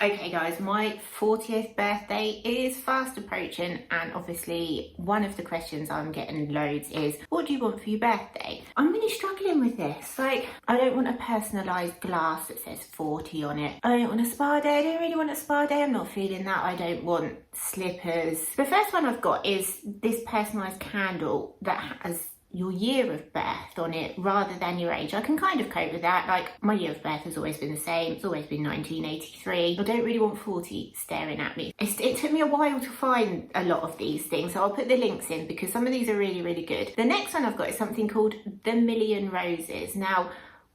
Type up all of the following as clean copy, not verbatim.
Okay guys, my 40th birthday is fast approaching, and obviously one of the questions I'm getting loads is, what do you want for your birthday? I'm really struggling with this. Like, I don't want a personalised glass that says 40 on it. I don't want a spa day. I don't really want a spa day. I'm not feeling that. I don't want slippers. The first one I've got is this personalised candle that has your year of birth on it rather than your age. I can kind of cope with that. Like, my year of birth has always been the same. It's always been 1983. I don't really want 40 staring at me. It took me a while to find a lot of these things, so I'll put the links in because some of these are really, really good. The next one I've got is something called the Million Roses. Now,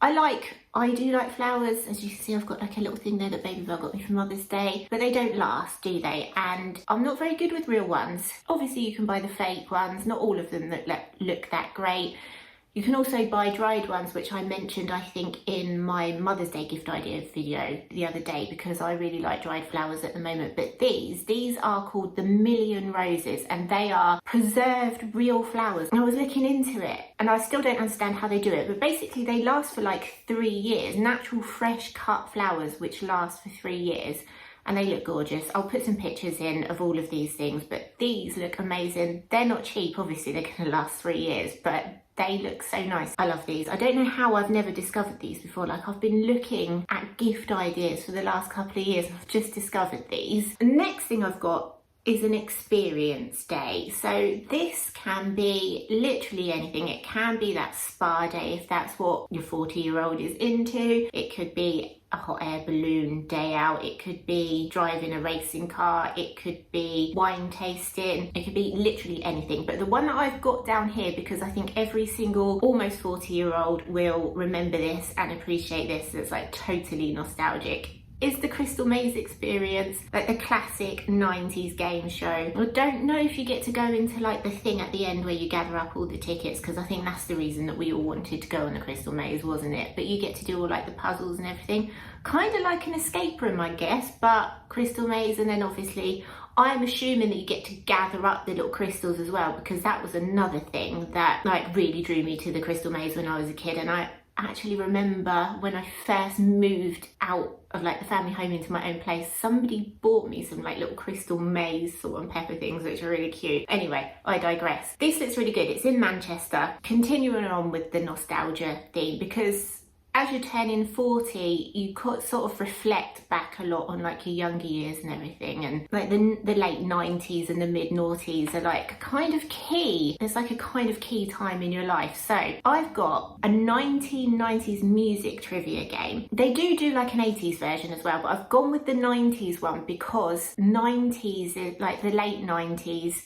I do like flowers. As you can see, I've got like a little thing there that Baby Bell got me for Mother's Day, but they don't last, do they? And I'm not very good with real ones. Obviously you can buy the fake ones, not all of them that look that great. You can also buy dried ones, which I mentioned, I think, in my Mother's Day gift idea video the other day, because I really like dried flowers at the moment. But these are called the Million Roses, and they are preserved real flowers. And I was looking into it, and I still don't understand how they do it, but basically they last for like 3 years. Natural, fresh cut flowers, which last for 3 years. And they look gorgeous. I'll put some pictures in of all of these things, but these look amazing. They're not cheap, obviously, they're gonna last 3 years, but they look so nice. I love these. I don't know how I've never discovered these before. Like, I've been looking at gift ideas for the last couple of years and I've just discovered these. The next thing I've got is an experience day. So this can be literally anything. It can be that spa day if that's what your 40-year-old is into. It could be a hot air balloon day out. It could be driving a racing car. It could be wine tasting. It could be literally anything. But the one that I've got down here, because I think every single almost 40-year-old will remember this and appreciate this, that's like totally nostalgic, is the Crystal Maze experience, like the classic 90s game show. I don't know if you get to go into like the thing at the end where you gather up all the tickets, because I think that's the reason that we all wanted to go on the Crystal Maze, wasn't it? But you get to do all like the puzzles and everything, kind of like an escape room, I guess, but Crystal Maze. And then obviously I'm assuming that you get to gather up the little crystals as well, because that was another thing that like really drew me to the Crystal Maze when I was a kid. And I actually remember when I first moved out of like the family home into my own place, somebody bought me some like little Crystal Maze salt and pepper things, which are really cute. Anyway, I digress. This looks really good. It's in Manchester. Continuing on with the nostalgia theme, because as you're turning 40, you could sort of reflect back a lot on like your younger years and everything, and like the late 90s and the mid noughties are like kind of key. There's like a kind of key time in your life. So I've got a 1990s music trivia game. They do like an 80s version as well, but I've gone with the 90s one because 90s is like the late 90s,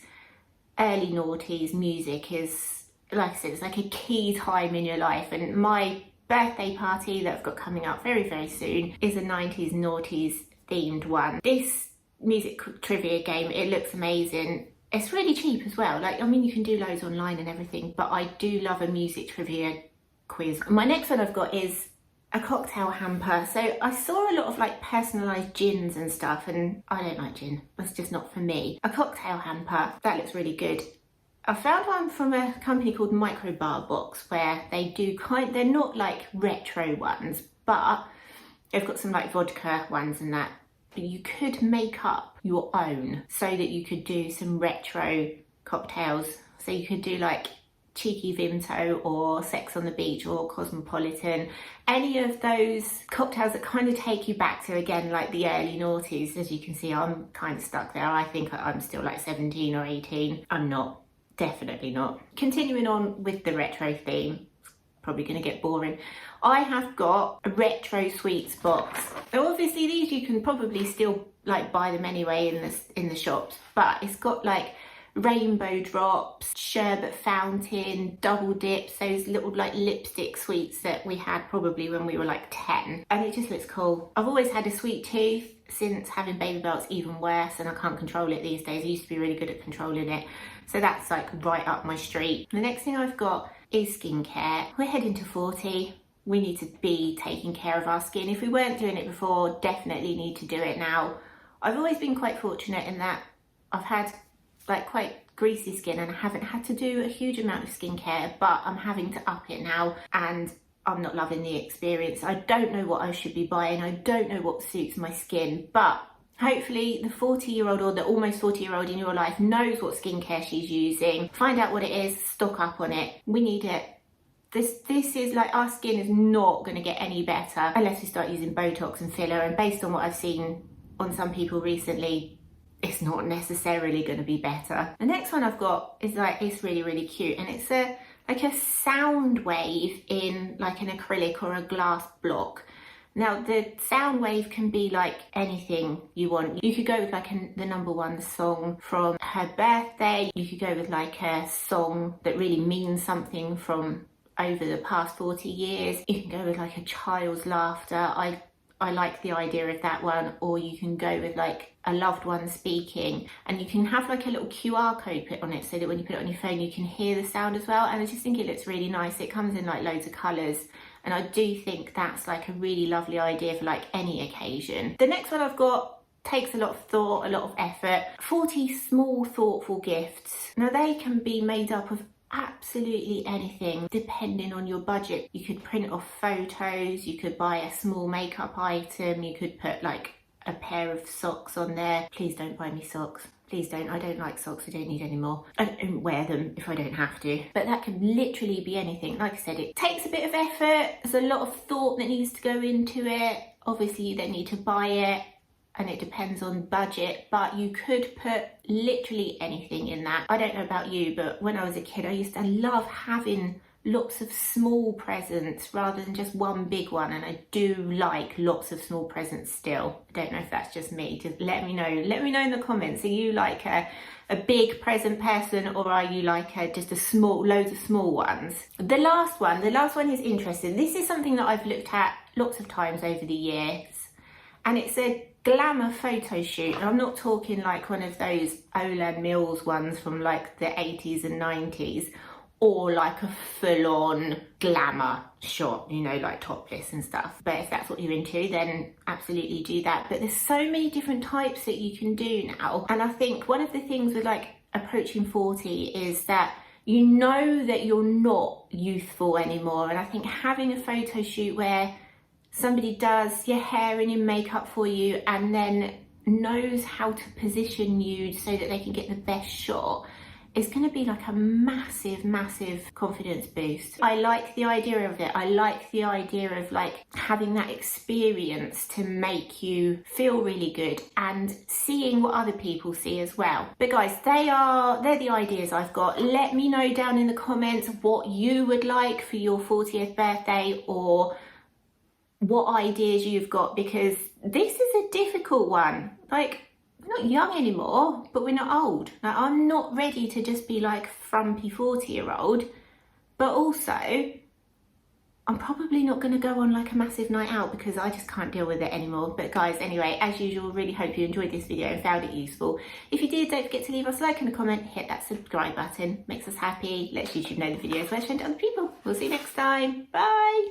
early noughties music is, like I said, it's like a key time in your life. And my birthday party that I've got coming up very, very soon is a 90s noughties themed one. This music trivia game, it looks amazing. It's really cheap as well. Like, I mean, you can do loads online and everything, but I do love a music trivia quiz. My next one I've got is a cocktail hamper. So I saw a lot of like personalised gins and stuff, and I don't like gin. That's just not for me. A cocktail hamper, that looks really good. I found one from a company called Micro Bar Box, where they do they're not like retro ones, but they've got some like vodka ones and that. But you could make up your own so that you could do some retro cocktails. So you could do like Cheeky Vimto or Sex on the Beach or Cosmopolitan, any of those cocktails that kind of take you back to, again, like the early noughties. As you can see, I'm kind of stuck there. I think I'm still like 17 or 18. I'm not. Definitely not. Continuing on with the retro theme, probably going to get boring. I have got a retro sweets box. Now obviously these you can probably still like buy them anyway in the shops, but it's got like rainbow drops, sherbet fountain, double dips, those little like lipstick sweets that we had probably when we were like 10, and it just looks cool. I've always had a sweet tooth. Since having Baby Bell, it's even worse, and I can't control it these days. I used to be really good at controlling it, so that's like right up my street. The next thing I've got is skincare. We're heading to 40. We need to be taking care of our skin. If we weren't doing it before, definitely need to do it now. I've always been quite fortunate in that I've had like quite greasy skin and I haven't had to do a huge amount of skincare, but I'm having to up it now, and I'm not loving the experience. I don't know what I should be buying. I don't know what suits my skin, but hopefully the 40-year-old or the almost 40-year-old in your life knows what skincare she's using. Find out what it is, stock up on it. We need it. This is like, our skin is not going to get any better unless we start using Botox and filler, and based on what I've seen on some people recently, it's not necessarily going to be better. The next one I've got is like, it's really, really cute, and it's like a sound wave in like an acrylic or a glass block. Now the sound wave can be like anything you want. You could go with like the #1 song from her birthday. You could go with like a song that really means something from over the past 40 years. You can go with like a child's laughter. I like the idea of that one. Or you can go with like a loved one speaking, and you can have like a little QR code put on it so that when you put it on your phone you can hear the sound as well. And I just think it looks really nice. It comes in like loads of colours, and I do think that's like a really lovely idea for like any occasion. The next one I've got takes a lot of thought, a lot of effort. 40 small thoughtful gifts. Now they can be made up of absolutely anything depending on your budget. You could print off photos, you could buy a small makeup item, you could put like a pair of socks on there. Please don't buy me socks. Please don't. I don't like socks. I don't need any more. I don't wear them if I don't have to. But that can literally be anything. Like I said, it takes a bit of effort. There's a lot of thought that needs to go into it. Obviously you then need to buy it, and it depends on budget, but you could put literally anything in that. I don't know about you, but when I was a kid, I used to love having lots of small presents rather than just one big one, and I do like lots of small presents still. I don't know if that's just me. Just let me know. Let me know in the comments. Are you like a big present person, or are you like just loads of small ones? The last one is interesting. This is something that I've looked at lots of times over the years, and it's a glamour photo shoot. And I'm not talking like one of those Olan Mills ones from like the 80s and 90s, or like a full-on glamour shot, you know, like topless and stuff. But if that's what you're into, then absolutely do that. But there's so many different types that you can do now. And I think one of the things with like approaching 40 is that you know that you're not youthful anymore. And I think having a photo shoot where somebody does your hair and your makeup for you and then knows how to position you so that they can get the best shot is going to be like a massive, massive confidence boost. I like the idea of it. I like the idea of like having that experience to make you feel really good and seeing what other people see as well. But guys, they're the ideas I've got. Let me know down in the comments what you would like for your 40th birthday, or what ideas you've got, because this is a difficult one. Like, we're not young anymore, but we're not old. Like, I'm not ready to just be like frumpy 40-year-old, but also I'm probably not going to go on like a massive night out because I just can't deal with it anymore. But guys, anyway, as usual, really hope you enjoyed this video and found it useful. If you did, don't forget to leave us a like and a comment, hit that subscribe button, makes us happy, lets YouTube know the videos were shown to other people. We'll see you next time. Bye.